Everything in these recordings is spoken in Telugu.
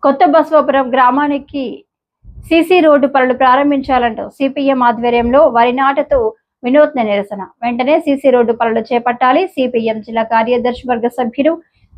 కొత్త బస్వాపురం గ్రామానికి సీసీ రోడ్డు పనులు ప్రారంభించాలంటూ సిపిఎం ఆధ్వర్యంలో వరి నాటతో వినూత్న నిరసన. వెంటనే సీసీ రోడ్డు పనులు చేపట్టాలి. సిపిఎం జిల్లా కార్యదర్శి వర్గ సభ్యులు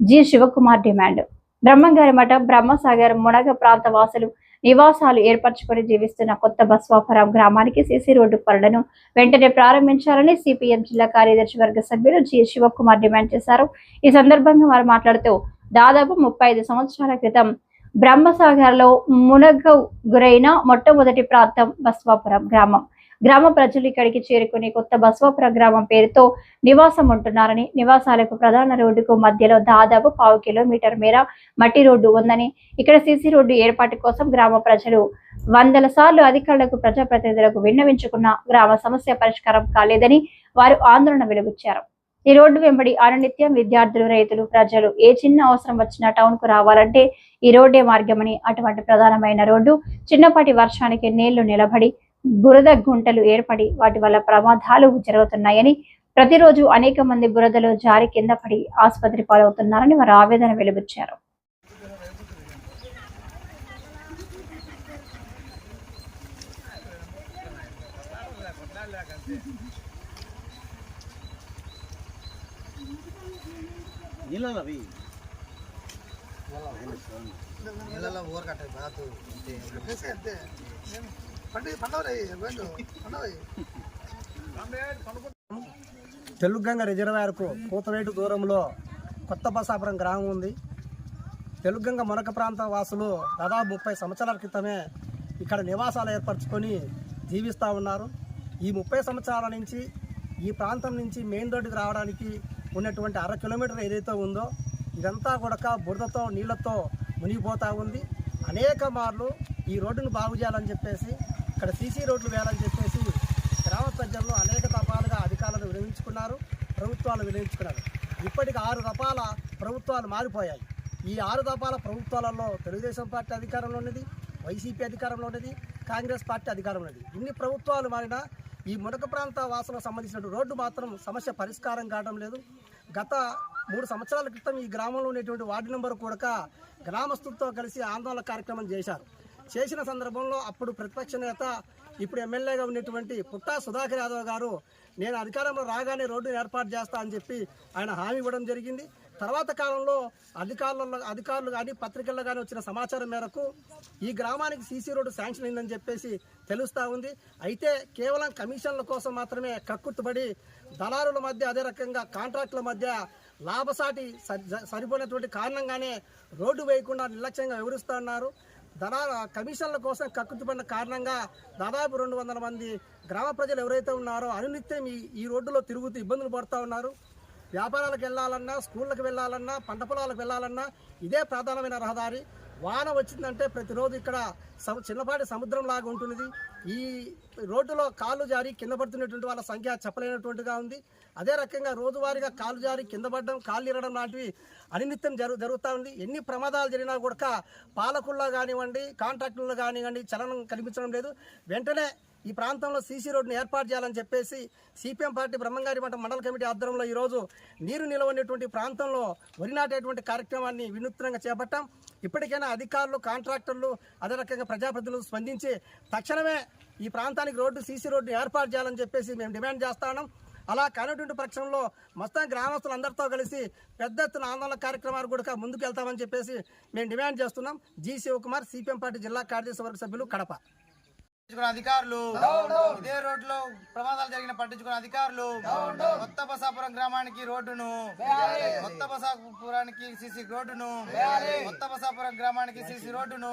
జి శివకుమార్ డిమాండ్. బ్రహ్మంగారి మఠం, బ్రహ్మసాగర్, మునగ ప్రాంత వాసులు నివాసాలు ఏర్పరచుకొని జీవిస్తున్న కొత్త బస్వాపురం గ్రామానికి సీసీ రోడ్డు పనులను వెంటనే ప్రారంభించాలని సిపిఎం జిల్లా కార్యదర్శి వర్గ సభ్యులు జి శివకుమార్ డిమాండ్ చేశారు. ఈ సందర్భంగా వారు మాట్లాడుతూ దాదాపు 35 సంవత్సరాల క్రితం బ్రహ్మసాగర్ లో మునగకు గురైన మొట్టమొదటి ప్రాంతం బస్వాపురం గ్రామం. గ్రామ ప్రజలు ఇక్కడికి చేరుకుని కొత్త బస్వాపురం గ్రామం పేరుతో నివాసం ఉంటున్నారని, నివాసాలకు ప్రధాన రోడ్డుకు మధ్యలో దాదాపు 1/2 కిలోమీటర్ మేర మట్టి రోడ్డు ఉందని, ఇక్కడ సీసీ రోడ్డు ఏర్పాటు కోసం గ్రామ ప్రజలు 100 సార్లు అధికారులకు, ప్రజాప్రతినిధులకు విన్నవించుకున్న గ్రామ సమస్య పరిష్కారం కాలేదని వారు ఆందోళన వెలుబుచ్చారు. ఈ రోడ్డు వెంబడి అనునిత్యం విద్యార్థులు, రైతులు, ప్రజలు ఏ చిన్న అవసరం వచ్చినా టౌన్ కు రావాలంటే ఈ రోడ్డే మార్గమని, అటువంటి ప్రధానమైన రోడ్డు చిన్నపాటి వర్షానికి నీళ్లు నిలబడి బురద గుంటలు ఏర్పడి వాటి వల్ల ప్రమాదాలు జరుగుతున్నాయని, ప్రతిరోజు అనేక మంది బురదలో జారి కింద పడి ఆసుపత్రి పాలవుతున్నారని వారు ఆవేదన వెలుబుచ్చారు. తెలుగంగ రిజర్వాయర్కు కూతవేటు దూరంలో కొత్త బస్వాపురం గ్రామం ఉంది. తెలుగంగ మునక ప్రాంత వాసులు దాదాపు 30 సంవత్సరాల క్రితమే ఇక్కడ నివాసాలు ఏర్పరచుకొని జీవిస్తూ ఉన్నారు. ఈ 30 సంవత్సరాల నుంచి ఈ ప్రాంతం నుంచి మెయిన్ రోడ్డుకి రావడానికి ఉన్నటువంటి 1/2 కిలోమీటర్ ఏదైతే ఉందో ఇదంతా కూడా బురదతో, నీళ్లతో మునిగిపోతూ ఉంది. అనేక మార్లు ఈ రోడ్డును బాగు చేయాలని చెప్పేసి, ఇక్కడ సీసీ రోడ్లు వేయాలని చెప్పేసి గ్రామ ప్రజల్లో అనేక దఫాలుగా అధికారులను వినియోగించుకున్నారు, ప్రభుత్వాలు వినియోగించుకున్నారు. ఇప్పటికి 6 దఫాల ప్రభుత్వాలు మారిపోయాయి. ఈ 6 దఫాల ప్రభుత్వాలలో తెలుగుదేశం పార్టీ అధికారంలో ఉన్నది, వైసీపీ అధికారంలో ఉన్నది, కాంగ్రెస్ పార్టీ అధికారంలో ఉన్నది. ఇన్ని ప్రభుత్వాలు మారినా ఈ మునక ప్రాంత వాసులకు సంబంధించిన రోడ్డు మాత్రం సమస్య పరిష్కారం కావడం లేదు. గత 3 సంవత్సరాల క్రితం ఈ గ్రామంలో ఉన్నటువంటి వార్డు నెంబర్ కూడా గ్రామస్తులతో కలిసి ఆందోళన కార్యక్రమం చేసిన సందర్భంలో అప్పుడు ప్రతిపక్ష నేత, ఇప్పుడు ఎమ్మెల్యేగా ఉన్నటువంటి పుట్టా సుధాకర్ యాదవ్ గారు నేను అధికారంలో రాగానే రోడ్డును ఏర్పాటు చేస్తా అని చెప్పి ఆయన హామీ ఇవ్వడం జరిగింది. తర్వాత కాలంలో అధికారులు కానీ పత్రికల్లో కానీ వచ్చిన సమాచారం మేరకు ఈ గ్రామానికి సీసీ రోడ్డు శాంక్షన్ అయిందని చెప్పేసి తెలుస్తూ ఉంది. అయితే కేవలం కమిషన్ల కోసం మాత్రమే కక్కుర్తుపడి దళారుల మధ్య, అదే రకంగా కాంట్రాక్టుల మధ్య లాభసాటి సరిపోయినటువంటి కారణంగానే రోడ్డు వేయకుండా నిర్లక్ష్యంగా వివరిస్తూ ఉన్నారు. కమిషన్ల కోసం కక్కుర్తిపడిన కారణంగా దాదాపు 200 మంది గ్రామ ప్రజలు ఎవరైతే ఉన్నారో అనునిత్యం ఈ రోడ్డులో తిరుగుతూ ఇబ్బందులు పడుతూ ఉన్నారు. వ్యాపారాలకు వెళ్ళాలన్నా, స్కూళ్ళకి వెళ్ళాలన్నా, పంట పొలాలకు వెళ్ళాలన్నా ఇదే ప్రధానమైన రహదారి. వాన వచ్చిందంటే ప్రతిరోజు ఇక్కడ చిన్నపాటి సముద్రం లాగా ఉంటుంది. ఈ రోడ్డులో కాళ్ళు జారి కింద పడుతున్నటువంటి వాళ్ళ సంఖ్య చెప్పలేనటువంటిగా ఉంది. అదే రకంగా రోజువారీగా కాళ్ళు జారి కింద పడడం, కాళ్ళు ఇరడం లాంటివి అనినిత్యం జరుగుతూ ఉంది. ఎన్ని ప్రమాదాలు జరిగినా కూడా పాలకుల్లో కానివ్వండి, కాంట్రాక్టుల్లో కానివ్వండి చలనం కనిపించడం లేదు. వెంటనే ఈ ప్రాంతంలో సీసీ రోడ్డును ఏర్పాటు చేయాలని చెప్పేసి సిపిఎం పార్టీ బ్రహ్మంగారి మఠం మండల కమిటీ ఆధ్వర్యంలో ఈరోజు నీరు నిలవనేటువంటి ప్రాంతంలో వరి నాటేటువంటి కార్యక్రమాన్ని వినూత్నంగా చేపట్టాం. ఇప్పటికైనా అధికారులు, కాంట్రాక్టర్లు, అదే రకంగా ప్రజాప్రతినిధులు స్పందించి తక్షణమే ఈ ప్రాంతానికి సీసీ రోడ్డు ఏర్పాటు చేయాలని చెప్పేసి మేము డిమాండ్ చేస్తా ఉన్నాం. అలా కానటువంటి పక్షంలో మొత్తం గ్రామస్తులందరితో కలిసి పెద్ద ఎత్తున ఆందోళన కార్యక్రమాలు కూడా ముందుకు వెళ్తామని చెప్పేసి మేము డిమాండ్ చేస్తున్నాం. జి శివకుమార్, సిపిఎం పార్టీ జిల్లా కార్యదర్శి వర్గ సభ్యులు, కడప. అధికారులు ఇదే రోడ్లో ప్రమాదాలు జరిగిన పట్టించుకున్న అధికారులు కొత్త బసాపురం గ్రామానికి రోడ్డును, కొత్త బసాపురానికి సీసీ రోడ్డును, కొత్త బసాపురం గ్రామానికి సీసీ రోడ్డును